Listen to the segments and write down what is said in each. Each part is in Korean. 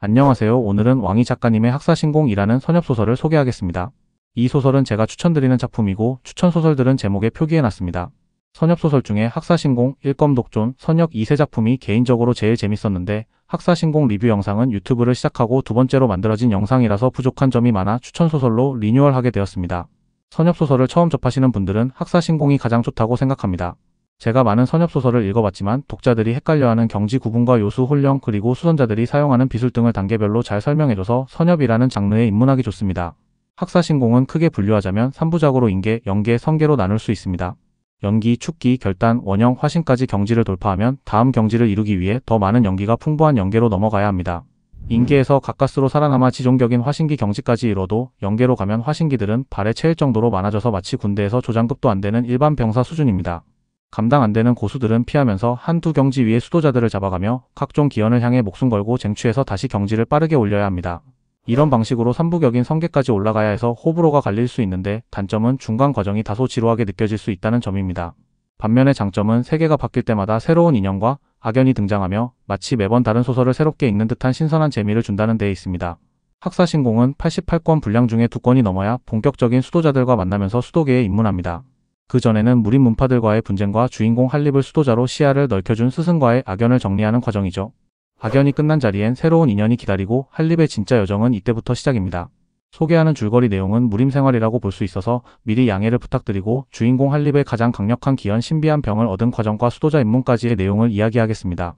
안녕하세요. 오늘은 왕이 작가님의 학사신공이라는 선엽소설을 소개하겠습니다. 이 소설은 제가 추천드리는 작품이고 추천소설들은 제목에 표기해놨습니다. 선엽소설 중에 학사신공, 일검독존, 선역 이 세 작품이 개인적으로 제일 재밌었는데 학사신공 리뷰 영상은 유튜브를 시작하고 두 번째로 만들어진 영상이라서 부족한 점이 많아 추천소설로 리뉴얼하게 되었습니다. 선엽소설을 처음 접하시는 분들은 학사신공이 가장 좋다고 생각합니다. 제가 많은 선엽소설을 읽어봤지만 독자들이 헷갈려하는 경지 구분과 요수 혼령 그리고 수선자들이 사용하는 비술 등을 단계별로 잘 설명해줘서 선엽이라는 장르에 입문하기 좋습니다. 학사신공은 크게 분류하자면 3부작으로 인계, 연계, 성계로 나눌 수 있습니다. 연기, 축기, 결단, 원형, 화신까지 경지를 돌파하면 다음 경지를 이루기 위해 더 많은 연기가 풍부한 연계로 넘어가야 합니다. 인계에서 가까스로 살아남아 지존격인 화신기 경지까지 이뤄도 연계로 가면 화신기들은 발에 채일 정도로 많아져서 마치 군대에서 조장급도 안 되는 일반 병사 수준입니다. 감당 안 되는 고수들은 피하면서 한두 경지 위의 수도자들을 잡아가며 각종 기연을 향해 목숨 걸고 쟁취해서 다시 경지를 빠르게 올려야 합니다. 이런 방식으로 3부격인 성계까지 올라가야 해서 호불호가 갈릴 수 있는데 단점은 중간 과정이 다소 지루하게 느껴질 수 있다는 점입니다. 반면에 장점은 세계가 바뀔 때마다 새로운 인연과 악연이 등장하며 마치 매번 다른 소설을 새롭게 읽는 듯한 신선한 재미를 준다는 데에 있습니다. 학사신공은 88권 분량 중에 2권이 넘어야 본격적인 수도자들과 만나면서 수도계에 입문합니다. 그 전에는 무림 문파들과의 분쟁과 주인공 한립을 수도자로 시야를 넓혀준 스승과의 악연을 정리하는 과정이죠. 악연이 끝난 자리엔 새로운 인연이 기다리고 한립의 진짜 여정은 이때부터 시작입니다. 소개하는 줄거리 내용은 무림 생활이라고 볼 수 있어서 미리 양해를 부탁드리고 주인공 한립의 가장 강력한 기연 신비한 병을 얻은 과정과 수도자 입문까지의 내용을 이야기하겠습니다.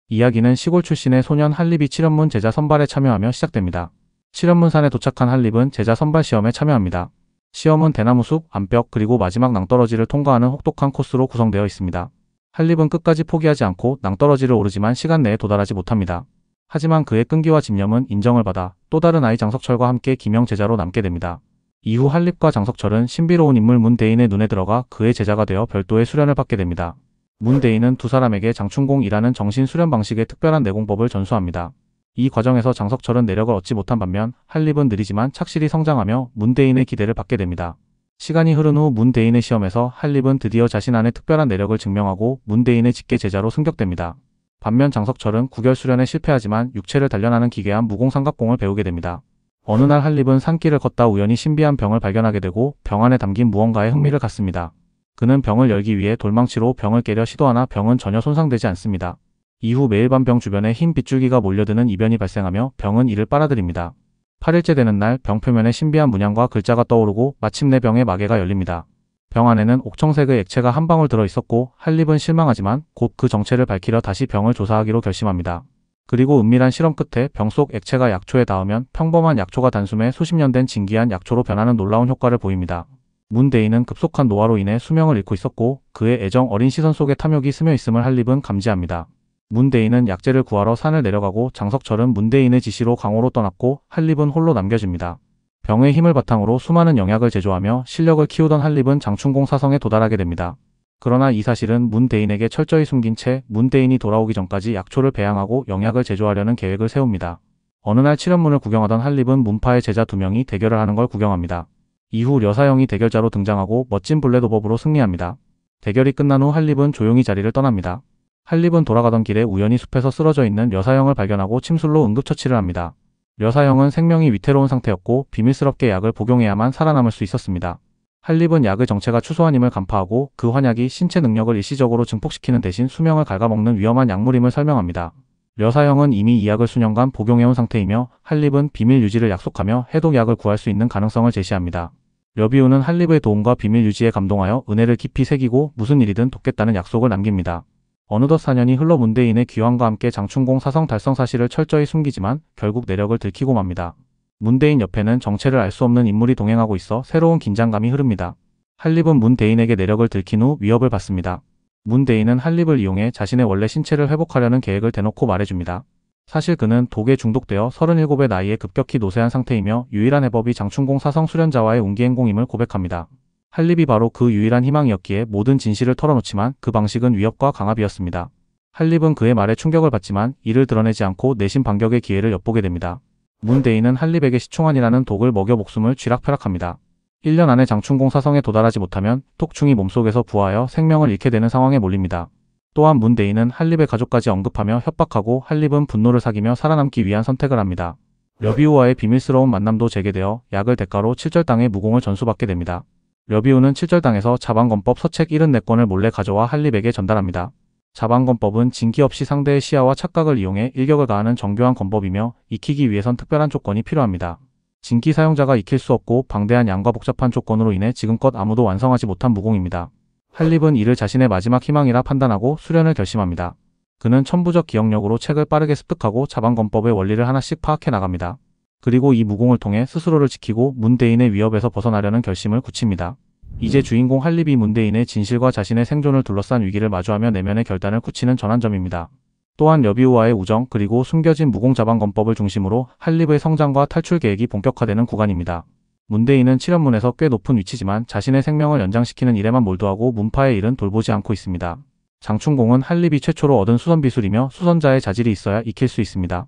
이야기는 시골 출신의 소년 한립이 칠연문 제자 선발에 참여하며 시작됩니다. 칠연문산에 도착한 한립은 제자 선발 시험에 참여합니다. 시험은 대나무숲, 암벽, 그리고 마지막 낭떠러지를 통과하는 혹독한 코스로 구성되어 있습니다. 한립은 끝까지 포기하지 않고 낭떠러지를 오르지만 시간 내에 도달하지 못합니다. 하지만 그의 끈기와 집념은 인정을 받아 또 다른 아이 장석철과 함께 기명 제자로 남게 됩니다. 이후 한립과 장석철은 신비로운 인물 문대인의 눈에 들어가 그의 제자가 되어 별도의 수련을 받게 됩니다. 문대인은 두 사람에게 장춘공이라는 정신 수련 방식의 특별한 내공법을 전수합니다. 이 과정에서 장석철은 내력을 얻지 못한 반면 한립은 느리지만 착실히 성장하며 문대인의 기대를 받게 됩니다. 시간이 흐른 후 문대인의 시험에서 한립은 드디어 자신 안의 특별한 내력을 증명하고 문대인의 직계 제자로 승격됩니다. 반면 장석철은 구결 수련에 실패하지만 육체를 단련하는 기괴한 무공삼각공을 배우게 됩니다. 어느 날 한립은 산길을 걷다 우연히 신비한 병을 발견하게 되고 병 안에 담긴 무언가에 흥미를 갖습니다. 그는 병을 열기 위해 돌망치로 병을 깨려 시도하나 병은 전혀 손상되지 않습니다. 이후 매일 밤 병 주변에 흰 빗줄기가 몰려드는 이변이 발생하며 병은 이를 빨아들입니다. 8일째 되는 날 병 표면에 신비한 문양과 글자가 떠오르고 마침내 병의 마개가 열립니다. 병 안에는 옥청색의 액체가 한 방울 들어있었고 한립은 실망하지만 곧 그 정체를 밝히려 다시 병을 조사하기로 결심합니다. 그리고 은밀한 실험 끝에 병 속 액체가 약초에 닿으면 평범한 약초가 단숨에 수십 년 된 진기한 약초로 변하는 놀라운 효과를 보입니다. 문대인은 급속한 노화로 인해 수명을 잃고 있었고 그의 애정 어린 시선 속에 탐욕이 스며 있음을 한립은 감지합니다. 문대인은 약재를 구하러 산을 내려가고 장석철은 문대인의 지시로 강호로 떠났고 한립은 홀로 남겨집니다. 병의 힘을 바탕으로 수많은 영약을 제조하며 실력을 키우던 한립은 장춘공 사성에 도달하게 됩니다. 그러나 이 사실은 문대인에게 철저히 숨긴 채 문대인이 돌아오기 전까지 약초를 배양하고 영약을 제조하려는 계획을 세웁니다. 어느 날 칠연문을 구경하던 한립은 문파의 제자 2명이 대결을 하는 걸 구경합니다. 이후 려사형이 대결자로 등장하고 멋진 블레도법으로 승리합니다. 대결이 끝난 후 한립은 조용히 자리를 떠납니다. 한립은 돌아가던 길에 우연히 숲에서 쓰러져 있는 려사형을 발견하고 침술로 응급처치를 합니다. 려사형은 생명이 위태로운 상태였고 비밀스럽게 약을 복용해야만 살아남을 수 있었습니다. 한립은 약의 정체가 추소한임을 간파하고 그 환약이 신체 능력을 일시적으로 증폭시키는 대신 수명을 갉아먹는 위험한 약물임을 설명합니다. 려사형은 이미 이 약을 수년간 복용해온 상태이며 한립은 비밀 유지를 약속하며 해독약을 구할 수 있는 가능성을 제시합니다. 려비우는 한립의 도움과 비밀 유지에 감동하여 은혜를 깊이 새기고 무슨 일이든 돕겠다는 약속을 남깁니다. 어느덧 4년이 흘러 문대인의 귀환과 함께 장춘공 사성 달성 사실을 철저히 숨기지만 결국 내력을 들키고 맙니다. 문대인 옆에는 정체를 알 수 없는 인물이 동행하고 있어 새로운 긴장감이 흐릅니다. 한립은 문대인에게 내력을 들킨 후 위협을 받습니다. 문대인은 한립을 이용해 자신의 원래 신체를 회복하려는 계획을 대놓고 말해줍니다. 사실 그는 독에 중독되어 37의 나이에 급격히 노쇠한 상태이며 유일한 해법이 장춘공 사성 수련자와의 운기행공임을 고백합니다. 한립이 바로 그 유일한 희망이었기에 모든 진실을 털어놓지만 그 방식은 위협과 강압이었습니다. 한립은 그의 말에 충격을 받지만 이를 드러내지 않고 내심 반격의 기회를 엿보게 됩니다. 문대인은 한립에게 시충환이라는 독을 먹여 목숨을 쥐락펴락합니다. 1년 안에 장춘공 사성에 도달하지 못하면 톡충이 몸속에서 부화하여 생명을 잃게 되는 상황에 몰립니다. 또한 문대인은 한립의 가족까지 언급하며 협박하고 한립은 분노를 사귀며 살아남기 위한 선택을 합니다. 려비우와의 비밀스러운 만남도 재개되어 약을 대가로 칠절당의 무공을 전수받게 됩니다. 려비우는 칠절당에서 자방건법 서책 74권을 몰래 가져와 한립에게 전달합니다. 자방건법은 징계 없이 상대의 시야와 착각을 이용해 일격을 가하는 정교한 건법이며 익히기 위해선 특별한 조건이 필요합니다. 징기 사용자가 익힐 수 없고 방대한 양과 복잡한 조건으로 인해 지금껏 아무도 완성하지 못한 무공입니다. 한립은 이를 자신의 마지막 희망이라 판단하고 수련을 결심합니다. 그는 천부적 기억력으로 책을 빠르게 습득하고 자방건법의 원리를 하나씩 파악해 나갑니다. 그리고 이 무공을 통해 스스로를 지키고 문대인의 위협에서 벗어나려는 결심을 굳힙니다. 이제 주인공 한립이 문대인의 진실과 자신의 생존을 둘러싼 위기를 마주하며 내면의 결단을 굳히는 전환점입니다. 또한 려비우와의 우정 그리고 숨겨진 무공 자방건법을 중심으로 한립의 성장과 탈출 계획이 본격화되는 구간입니다. 문대인은 칠연문에서 꽤 높은 위치지만 자신의 생명을 연장시키는 일에만 몰두하고 문파의 일은 돌보지 않고 있습니다. 장충공은 한립이 최초로 얻은 수선비술이며 수선자의 자질이 있어야 익힐 수 있습니다.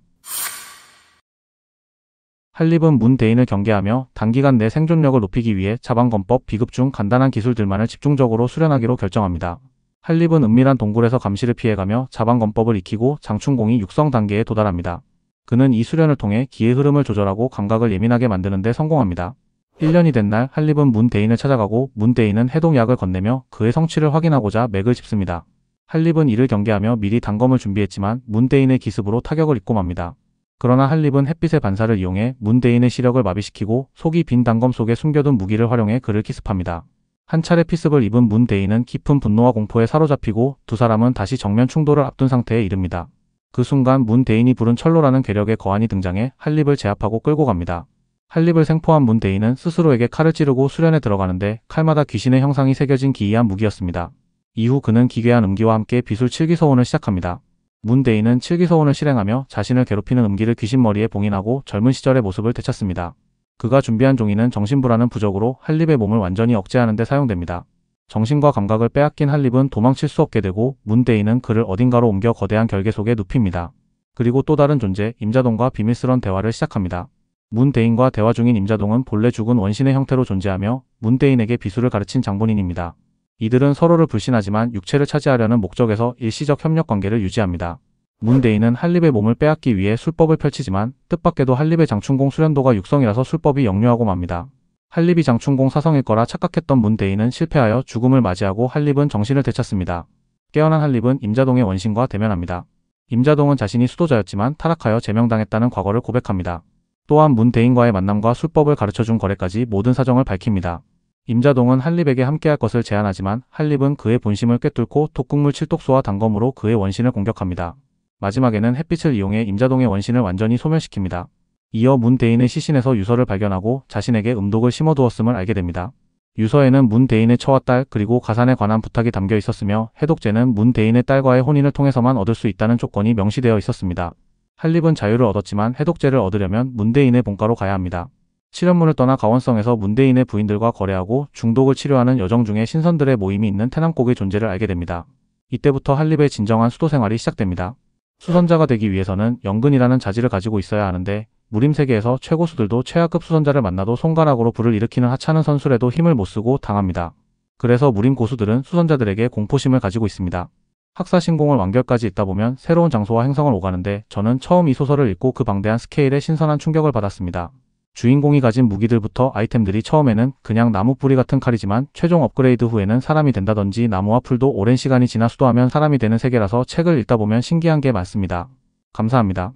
한립은 문대인을 경계하며 단기간 내 생존력을 높이기 위해 자방건법 비급 중 간단한 기술들만을 집중적으로 수련하기로 결정합니다. 한립은 은밀한 동굴에서 감시를 피해가며 자방건법을 익히고 장충공이 육성 단계에 도달합니다. 그는 이 수련을 통해 기의 흐름을 조절하고 감각을 예민하게 만드는 데 성공합니다. 1년이 된 날 한립은 문대인을 찾아가고 문대인은 해독약을 건네며 그의 성취를 확인하고자 맥을 짚습니다. 한립은 이를 경계하며 미리 단검을 준비했지만 문대인의 기습으로 타격을 입고 맙니다. 그러나 한립은 햇빛의 반사를 이용해 문대인의 시력을 마비시키고 속이 빈 단검 속에 숨겨둔 무기를 활용해 그를 기습합니다. 한 차례 피습을 입은 문대인은 깊은 분노와 공포에 사로잡히고 두 사람은 다시 정면 충돌을 앞둔 상태에 이릅니다. 그 순간 문대인이 부른 철로라는 괴력의 거한이 등장해 한립을 제압하고 끌고 갑니다. 한립을 생포한 문대인은 스스로에게 칼을 찌르고 수련에 들어가는데 칼마다 귀신의 형상이 새겨진 기이한 무기였습니다. 이후 그는 기괴한 음기와 함께 비술 칠기서원을 시작합니다. 문대인은 칠기서원을 실행하며 자신을 괴롭히는 음기를 귀신머리에 봉인하고 젊은 시절의 모습을 되찾습니다. 그가 준비한 종이는 정신불안은 부적으로 한립의 몸을 완전히 억제하는 데 사용됩니다. 정신과 감각을 빼앗긴 한립은 도망칠 수 없게 되고 문대인은 그를 어딘가로 옮겨 거대한 결계 속에 눕힙니다. 그리고 또 다른 존재 임자동과 비밀스런 대화를 시작합니다. 문대인과 대화 중인 임자동은 본래 죽은 원신의 형태로 존재하며 문대인에게 비술을 가르친 장본인입니다. 이들은 서로를 불신하지만 육체를 차지하려는 목적에서 일시적 협력 관계를 유지합니다. 문대인은 한립의 몸을 빼앗기 위해 술법을 펼치지만 뜻밖에도 한립의 장충공 수련도가 육성이라서 술법이 역류하고 맙니다. 한립이 장충공 사성일 거라 착각했던 문대인은 실패하여 죽음을 맞이하고 한립은 정신을 되찾습니다. 깨어난 한립은 임자동의 원신과 대면합니다. 임자동은 자신이 수도자였지만 타락하여 제명당했다는 과거를 고백합니다. 또한 문대인과의 만남과 술법을 가르쳐준 거래까지 모든 사정을 밝힙니다. 임자동은 한립에게 함께할 것을 제안하지만 한립은 그의 본심을 꿰뚫고 독극물 칠독소와 단검으로 그의 원신을 공격합니다. 마지막에는 햇빛을 이용해 임자동의 원신을 완전히 소멸시킵니다. 이어 문대인의 시신에서 유서를 발견하고 자신에게 음독을 심어두었음을 알게 됩니다. 유서에는 문대인의 처와 딸 그리고 가산에 관한 부탁이 담겨 있었으며 해독제는 문대인의 딸과의 혼인을 통해서만 얻을 수 있다는 조건이 명시되어 있었습니다. 한립은 자유를 얻었지만 해독제를 얻으려면 문대인의 본가로 가야 합니다. 칠연문을 떠나 가원성에서 문대인의 부인들과 거래하고 중독을 치료하는 여정 중에 신선들의 모임이 있는 태남곡의 존재를 알게 됩니다. 이때부터 한립의 진정한 수도 생활이 시작됩니다. 수선자가 되기 위해서는 연근이라는 자질을 가지고 있어야 하는데 무림세계에서 최고수들도 최하급 수선자를 만나도 손가락으로 불을 일으키는 하찮은 선술에도 힘을 못쓰고 당합니다. 그래서 무림 고수들은 수선자들에게 공포심을 가지고 있습니다. 학사신공을 완결까지 읽다 보면 새로운 장소와 행성을 오가는데 저는 처음 이 소설을 읽고 그 방대한 스케일에 신선한 충격을 받았습니다. 주인공이 가진 무기들부터 아이템들이 처음에는 그냥 나무 뿌리 같은 칼이지만 최종 업그레이드 후에는 사람이 된다든지 나무와 풀도 오랜 시간이 지나 수도하면 사람이 되는 세계라서 책을 읽다 보면 신기한 게 많습니다. 감사합니다.